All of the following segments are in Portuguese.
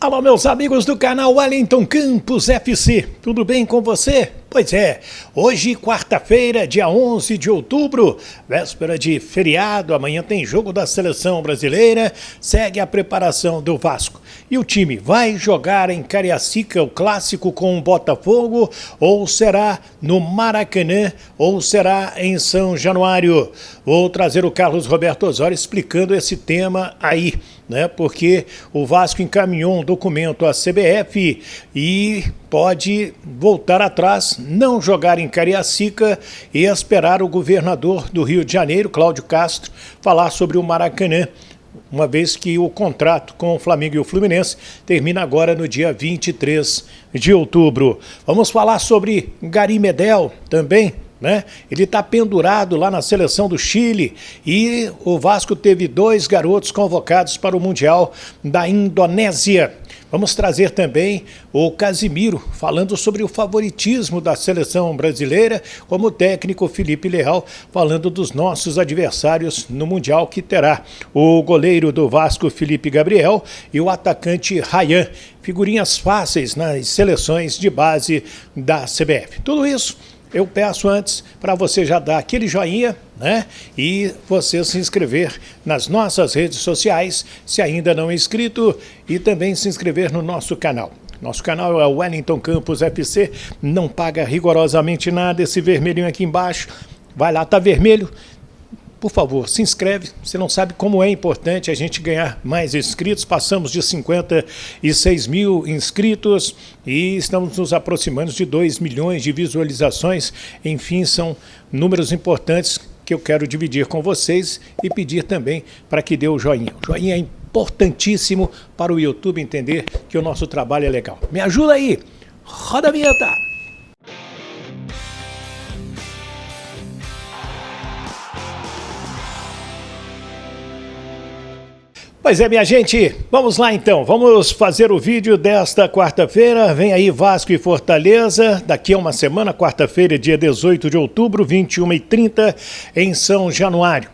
Alô, meus amigos do canal Wellington Campos FC, tudo bem com você? Pois é, hoje, quarta-feira, dia 11 de outubro, véspera de feriado, amanhã tem jogo da Seleção Brasileira, segue a preparação do Vasco. E o time vai jogar em Cariacica, o clássico com o Botafogo, ou será no Maracanã, ou será em São Januário? Vou trazer o Carlos Roberto Osório explicando esse tema aí, né? Porque o Vasco encaminhou um documento à CBF e pode voltar atrás, não jogar em Cariacica e esperar o governador do Rio de Janeiro, Cláudio Castro, falar sobre o Maracanã, uma vez que o contrato com o Flamengo e o Fluminense termina agora no dia 23 de outubro. Vamos falar sobre Gary Medel também, né? Ele está pendurado lá na seleção do Chile e o Vasco teve 2 garotos convocados para o Mundial da Indonésia. Vamos trazer também o Casimiro falando sobre o favoritismo da seleção brasileira, como o técnico Felipe Leal falando dos nossos adversários no Mundial, que terá o goleiro do Vasco, Felipe Gabriel, e o atacante Ryan. Figurinhas fáceis nas seleções de base da CBF. Tudo isso eu peço antes para você já dar aquele joinha, né? E você se inscrever nas nossas redes sociais, se ainda não é inscrito, e também se inscrever no nosso canal. Nosso canal é o Wellington Campos FC, não paga rigorosamente nada, esse vermelhinho aqui embaixo, vai lá, tá vermelho. Por favor, se inscreve, você não sabe como é importante a gente ganhar mais inscritos, passamos de 56 mil inscritos e estamos nos aproximando de 2 milhões de visualizações, enfim, são números importantes que eu quero dividir com vocês e pedir também para que dê o joinha. O joinha é importantíssimo para o YouTube entender que o nosso trabalho é legal. Me ajuda aí, roda a vinheta! Pois é, minha gente, vamos lá então, vamos fazer o vídeo desta quarta-feira, vem aí Vasco e Fortaleza, daqui a uma semana, quarta-feira, dia 18 de outubro, 21h30, em São Januário.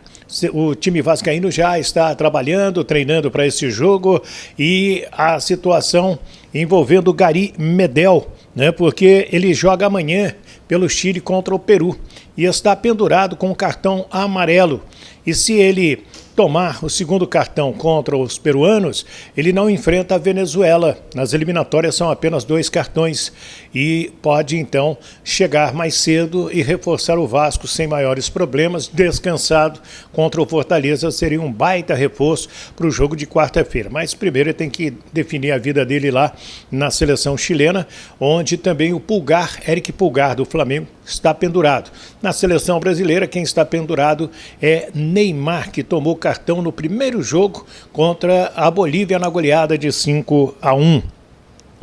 O time vascaíno já está trabalhando, treinando para esse jogo e a situação envolvendo o Gary Medel, né, porque ele joga amanhã pelo Chile contra o Peru e está pendurado com o cartão amarelo. E se ele tomar o segundo cartão contra os peruanos, ele não enfrenta a Venezuela. Nas eliminatórias são apenas 2 cartões e pode então chegar mais cedo e reforçar o Vasco sem maiores problemas. Descansado contra o Fortaleza seria um baita reforço para o jogo de quarta-feira. Mas primeiro ele tem que definir a vida dele lá na seleção chilena, onde também o Pulgar, Eric Pulgar do Flamengo, está pendurado. Na seleção brasileira, quem está pendurado é Neymar, que tomou cartão no primeiro jogo contra a Bolívia na goleada de 5-1.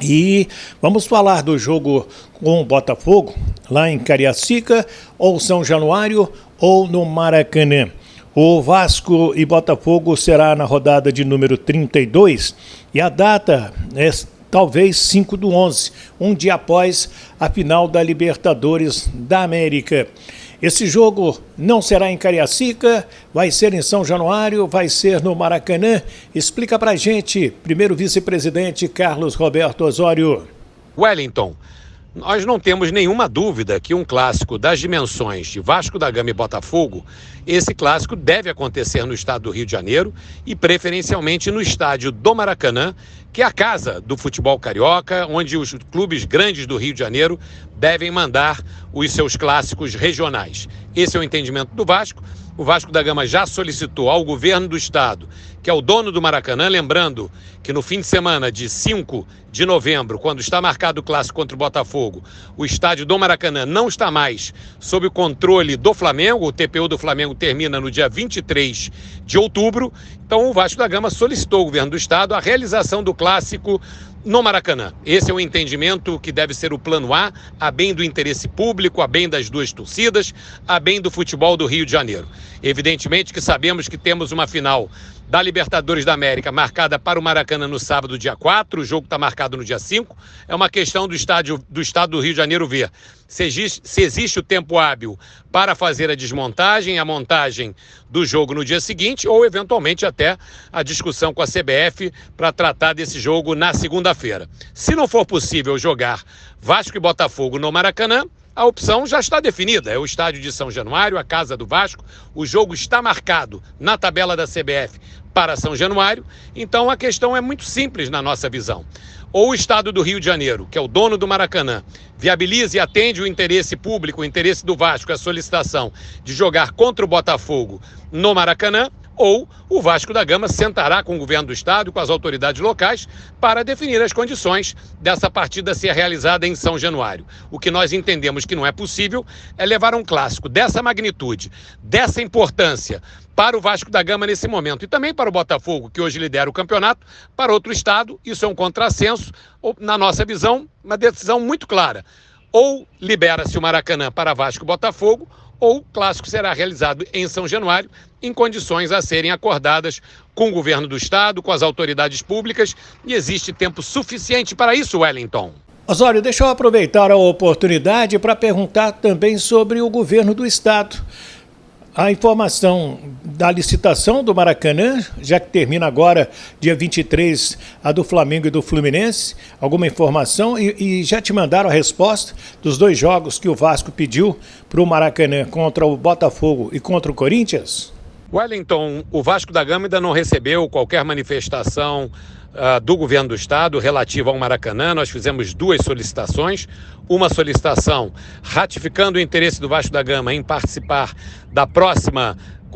E vamos falar do jogo com o Botafogo, lá em Cariacica, ou São Januário, ou no Maracanã. O Vasco e Botafogo será na rodada de número 32 e a data é talvez 5/11, um dia após a final da Libertadores da América. Esse jogo não será em Cariacica, vai ser em São Januário, vai ser no Maracanã. Explica pra gente, primeiro vice-presidente Carlos Roberto Osório. Wellington, nós não temos nenhuma dúvida que um clássico das dimensões de Vasco da Gama e Botafogo, esse clássico deve acontecer no estado do Rio de Janeiro e preferencialmente no estádio do Maracanã, que é a casa do futebol carioca, onde os clubes grandes do Rio de Janeiro devem mandar os seus clássicos regionais. Esse é o entendimento do Vasco. O Vasco da Gama já solicitou ao governo do estado, que é o dono do Maracanã, lembrando que no fim de semana de 5 de novembro, quando está marcado o clássico contra o Botafogo, o estádio do Maracanã não está mais sob o controle do Flamengo, o TPU do Flamengo termina no dia 23 de outubro, então o Vasco da Gama solicitou ao governo do estado a realização do clássico no Maracanã. Esse é o entendimento que deve ser o plano a bem do interesse público, a bem das duas torcidas, a bem do futebol do Rio de Janeiro. Evidentemente que sabemos que temos uma final da Libertadores da América, marcada para o Maracanã no sábado, dia 4, o jogo está marcado no dia 5, é uma questão do estado do Rio de Janeiro ver se existe o tempo hábil para fazer a desmontagem, a montagem do jogo no dia seguinte, ou eventualmente até a discussão com a CBF para tratar desse jogo na segunda-feira. Se não for possível jogar Vasco e Botafogo no Maracanã, a opção já está definida, é o estádio de São Januário, a casa do Vasco. O jogo está marcado na tabela da CBF para São Januário, então a questão é muito simples na nossa visão. Ou o estado do Rio de Janeiro, que é o dono do Maracanã, viabiliza e atende o interesse público, o interesse do Vasco, a solicitação de jogar contra o Botafogo no Maracanã, ou o Vasco da Gama sentará com o governo do estado e com as autoridades locais para definir as condições dessa partida ser realizada em São Januário. O que nós entendemos que não é possível é levar um clássico dessa magnitude, dessa importância para o Vasco da Gama nesse momento e também para o Botafogo, que hoje lidera o campeonato, para outro estado. Isso é um contrassenso, ou, na nossa visão, uma decisão muito clara. Ou libera-se o Maracanã para Vasco e Botafogo, ou o clássico será realizado em São Januário, em condições a serem acordadas com o governo do estado, com as autoridades públicas, e existe tempo suficiente para isso, Wellington. Osório, deixa eu aproveitar a oportunidade para perguntar também sobre o governo do estado. A informação da licitação do Maracanã, já que termina agora, dia 23, a do Flamengo e do Fluminense, alguma informação? E já te mandaram a resposta dos dois jogos que o Vasco pediu para o Maracanã contra o Botafogo e contra o Corinthians? Wellington, o Vasco da Gama ainda não recebeu qualquer manifestação do governo do estado relativa ao Maracanã. Nós fizemos duas solicitações, uma solicitação ratificando o interesse do Vasco da Gama em participar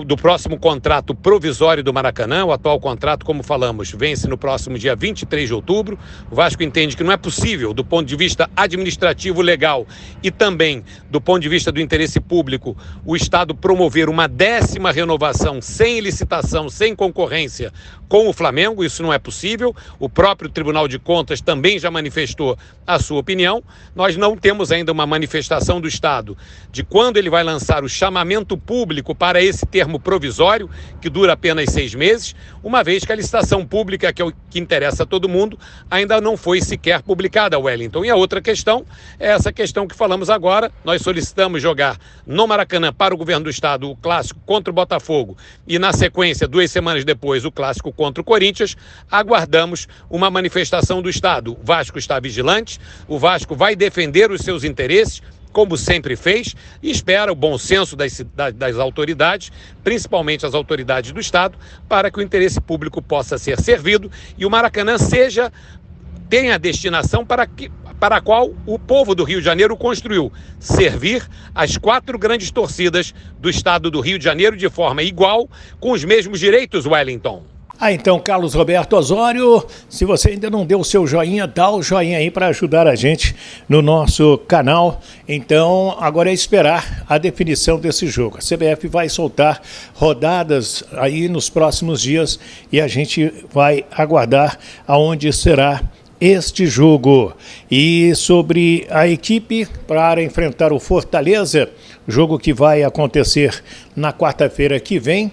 do próximo contrato provisório do Maracanã. O atual contrato, como falamos, vence no próximo dia 23 de outubro. O Vasco entende que não é possível, do ponto de vista administrativo legal e também do ponto de vista do interesse público, o Estado promover uma 10ª renovação sem licitação, sem concorrência com o Flamengo. Isso não é possível. O próprio Tribunal de Contas também já manifestou a sua opinião. Nós não temos ainda uma manifestação do Estado de quando ele vai lançar o chamamento público para esse termo provisório, que dura apenas 6 meses, uma vez que a licitação pública, que é o que interessa a todo mundo, ainda não foi sequer publicada, Wellington. E a outra questão é essa questão que falamos agora. Nós solicitamos jogar no Maracanã para o governo do estado o clássico contra o Botafogo e, na sequência, 2 semanas depois, o clássico contra o Corinthians. Aguardamos uma manifestação do estado. O Vasco está vigilante, o Vasco vai defender os seus interesses, como sempre fez, e espera o bom senso das autoridades, principalmente as autoridades do Estado, para que o interesse público possa ser servido e o Maracanã tenha a destinação para a qual o povo do Rio de Janeiro construiu: servir as 4 grandes torcidas do estado do Rio de Janeiro de forma igual, com os mesmos direitos, Wellington. Então, Carlos Roberto Osório, se você ainda não deu o seu joinha, dá o joinha aí para ajudar a gente no nosso canal. Então, agora é esperar a definição desse jogo. A CBF vai soltar rodadas aí nos próximos dias e a gente vai aguardar aonde será este jogo. E sobre a equipe para enfrentar o Fortaleza, jogo que vai acontecer na quarta-feira que vem.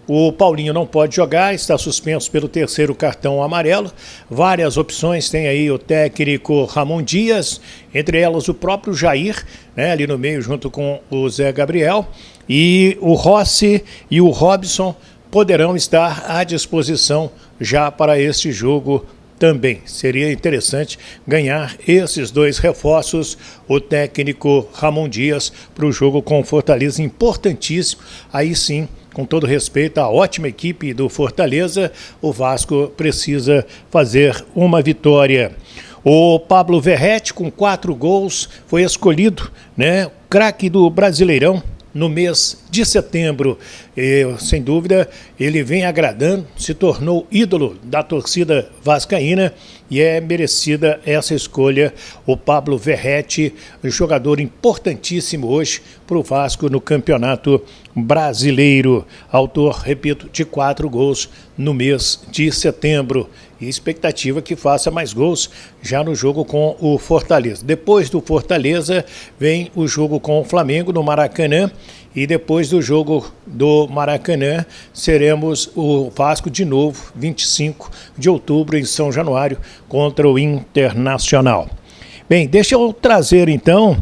O Paulinho não pode jogar, está suspenso pelo 3º cartão amarelo. Várias opções, tem aí o técnico Ramon Dias, entre elas o próprio Jair, né, ali no meio junto com o Zé Gabriel. E o Rossi e o Robson poderão estar à disposição já para este jogo também. Seria interessante ganhar esses 2 reforços, o técnico Ramon Dias, para o jogo com o Fortaleza, importantíssimo. Aí sim, com todo respeito à ótima equipe do Fortaleza, o Vasco precisa fazer uma vitória. O Pablo Verratti, com 4 gols, foi escolhido, né, craque do Brasileirão no mês de setembro. Sem dúvida, ele vem agradando, se tornou ídolo da torcida vascaína e é merecida essa escolha. O Pablo Verratti, um jogador importantíssimo hoje para o Vasco no Campeonato Brasileiro. Autor, repito, de 4 gols no mês de setembro. e expectativa que faça mais gols já no jogo com o Fortaleza. Depois do Fortaleza vem o jogo com o Flamengo no Maracanã, e depois do jogo do Maracanã seremos o Vasco de novo, 25 de outubro em São Januário, contra o Internacional. Bem, deixa eu trazer então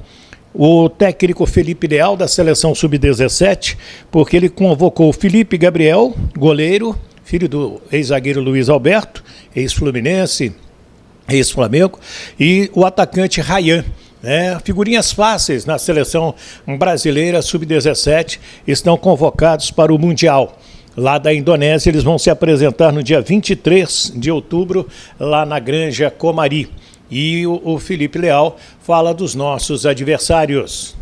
o técnico Felipe Leal da seleção sub-17, porque ele convocou Felipe Gabriel, goleiro, filho do ex-zagueiro Luiz Alberto, ex-Fluminense, ex-Flamengo, e o atacante Ryan. Figurinhas fáceis na seleção brasileira sub-17 estão convocados para o Mundial. Lá da Indonésia, eles vão se apresentar no dia 23 de outubro, lá na Granja Comari. E o Felipe Leal fala dos nossos adversários.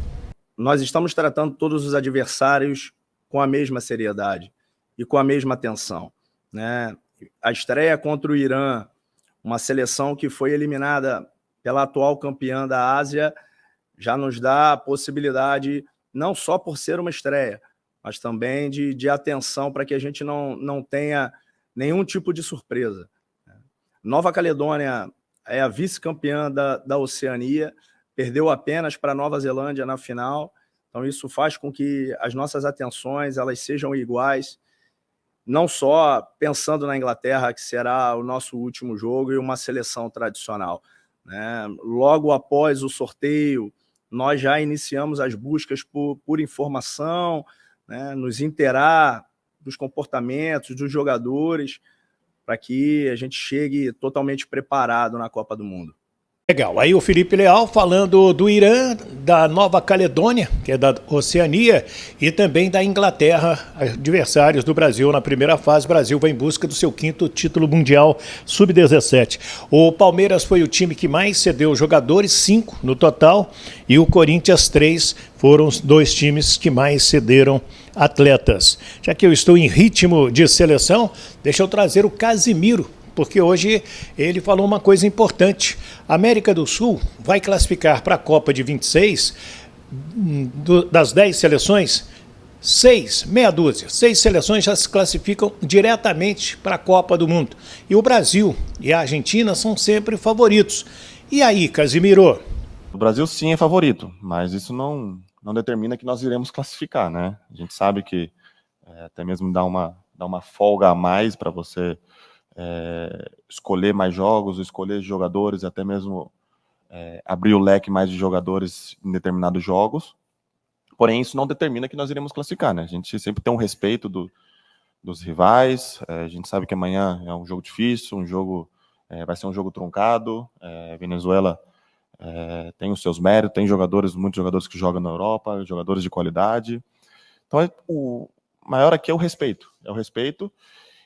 Nós estamos tratando todos os adversários com a mesma seriedade e com a mesma atenção, né? A estreia contra o Irã, uma seleção que foi eliminada pela atual campeã da Ásia, já nos dá a possibilidade, não só por ser uma estreia, mas também de atenção para que a gente não tenha nenhum tipo de surpresa. Nova Caledônia é a vice-campeã da Oceania, perdeu apenas para a Nova Zelândia na final, então isso faz com que as nossas atenções elas sejam iguais, não só pensando na Inglaterra, que será o nosso último jogo e uma seleção tradicional, né? Logo após o sorteio, nós já iniciamos as buscas por informação, né? Nos inteirar dos comportamentos dos jogadores, para que a gente chegue totalmente preparado na Copa do Mundo. Legal, aí o Felipe Leal falando do Irã, da Nova Caledônia, que é da Oceania, e também da Inglaterra, adversários do Brasil na primeira fase. O Brasil vai em busca do seu 5º título mundial sub-17. O Palmeiras foi o time que mais cedeu jogadores, 5 no total, e o Corinthians 3 foram os 2 times que mais cederam atletas. Já que eu estou em ritmo de seleção, deixa eu trazer o Casimiro, porque hoje ele falou uma coisa importante. A América do Sul vai classificar para a Copa de 26, das 10 seleções, 6 seleções já se classificam diretamente para a Copa do Mundo. E o Brasil e a Argentina são sempre favoritos. E aí, Casimiro? O Brasil sim é favorito, mas isso não determina que nós iremos classificar, né? A gente sabe que até mesmo dá uma folga a mais para você escolher mais jogos, escolher jogadores, até mesmo abrir o leque mais de jogadores em determinados jogos. Porém, isso não determina que nós iremos classificar, né? A gente sempre tem um respeito dos rivais. A gente sabe que amanhã é um jogo difícil, vai ser um jogo truncado. Venezuela tem os seus méritos, tem muitos jogadores que jogam na Europa, jogadores de qualidade. Então, o maior aqui é o respeito.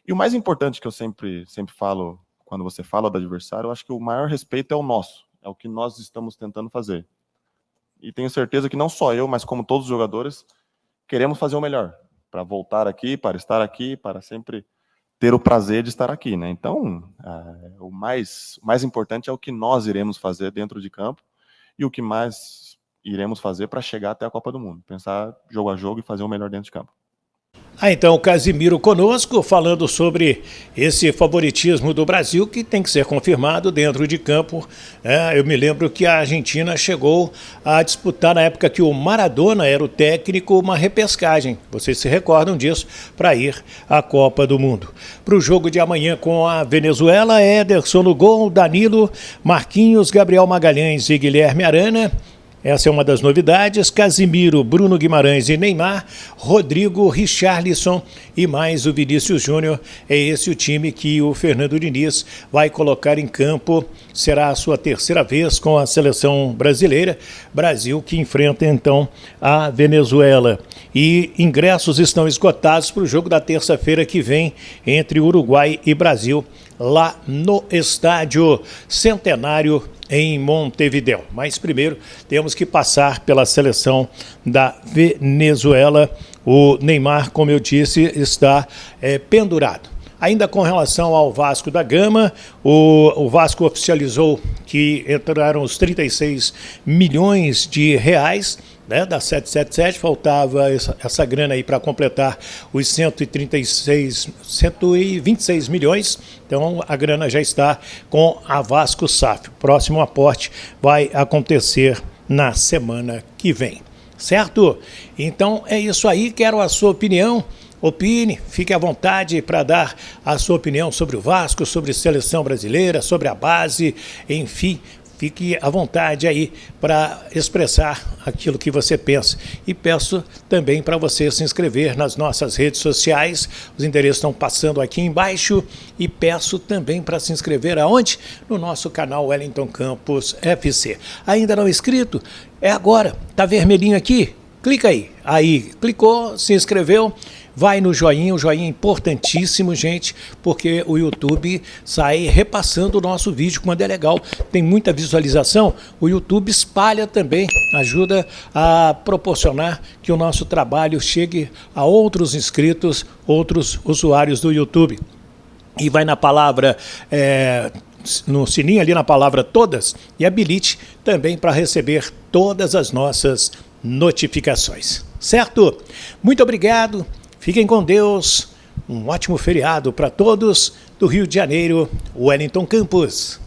E o mais importante que eu sempre falo, quando você fala do adversário, eu acho que o maior respeito é o nosso, é o que nós estamos tentando fazer. E tenho certeza que não só eu, mas como todos os jogadores, queremos fazer o melhor, para voltar aqui, para estar aqui, para sempre ter o prazer de estar aqui, né? Então, o mais importante é o que nós iremos fazer dentro de campo e o que mais iremos fazer para chegar até a Copa do Mundo. Pensar jogo a jogo e fazer o melhor dentro de campo. Então o Casimiro conosco, falando sobre esse favoritismo do Brasil, que tem que ser confirmado dentro de campo. Eu me lembro que a Argentina chegou a disputar, na época que o Maradona era o técnico, uma repescagem. Vocês se recordam disso, para ir à Copa do Mundo. Para o jogo de amanhã com a Venezuela, Ederson no gol, Danilo, Marquinhos, Gabriel Magalhães e Guilherme Arana. Essa é uma das novidades. Casimiro, Bruno Guimarães e Neymar, Rodrigo, Richarlison e mais o Vinícius Júnior. É esse o time que o Fernando Diniz vai colocar em campo. Será a sua terceira vez com a seleção brasileira. Brasil que enfrenta então a Venezuela. E ingressos estão esgotados para o jogo da terça-feira que vem entre Uruguai e Brasil, lá no Estádio Centenário em Montevidéu. Mas primeiro temos que passar pela seleção da Venezuela. O Neymar, como eu disse, está pendurado. Ainda com relação ao Vasco da Gama, o Vasco oficializou que entraram os 36 milhões de reais né, da 777, faltava essa grana aí para completar os 126 milhões, então a grana já está com a Vasco SAF. O próximo aporte vai acontecer na semana que vem, certo? Então é isso aí, quero a sua opinião. Opine, fique à vontade para dar a sua opinião sobre o Vasco, sobre a seleção brasileira, sobre a base, enfim, fique à vontade aí para expressar aquilo que você pensa. E peço também para você se inscrever nas nossas redes sociais, os endereços estão passando aqui embaixo, e peço também para se inscrever aonde? No nosso canal Wellington Campos FC. Ainda não inscrito? É agora, tá vermelhinho aqui? Clica aí, clicou, se inscreveu, vai no joinha, o joinha é importantíssimo, gente, porque o YouTube sai repassando o nosso vídeo, quando é legal, tem muita visualização, o YouTube espalha também, ajuda a proporcionar que o nosso trabalho chegue a outros inscritos, outros usuários do YouTube. E vai na palavra, no sininho ali na palavra todas, e habilite também para receber todas as nossas notificações, certo? Muito obrigado, fiquem com Deus, um ótimo feriado para todos do Rio de Janeiro, Wellington Campos.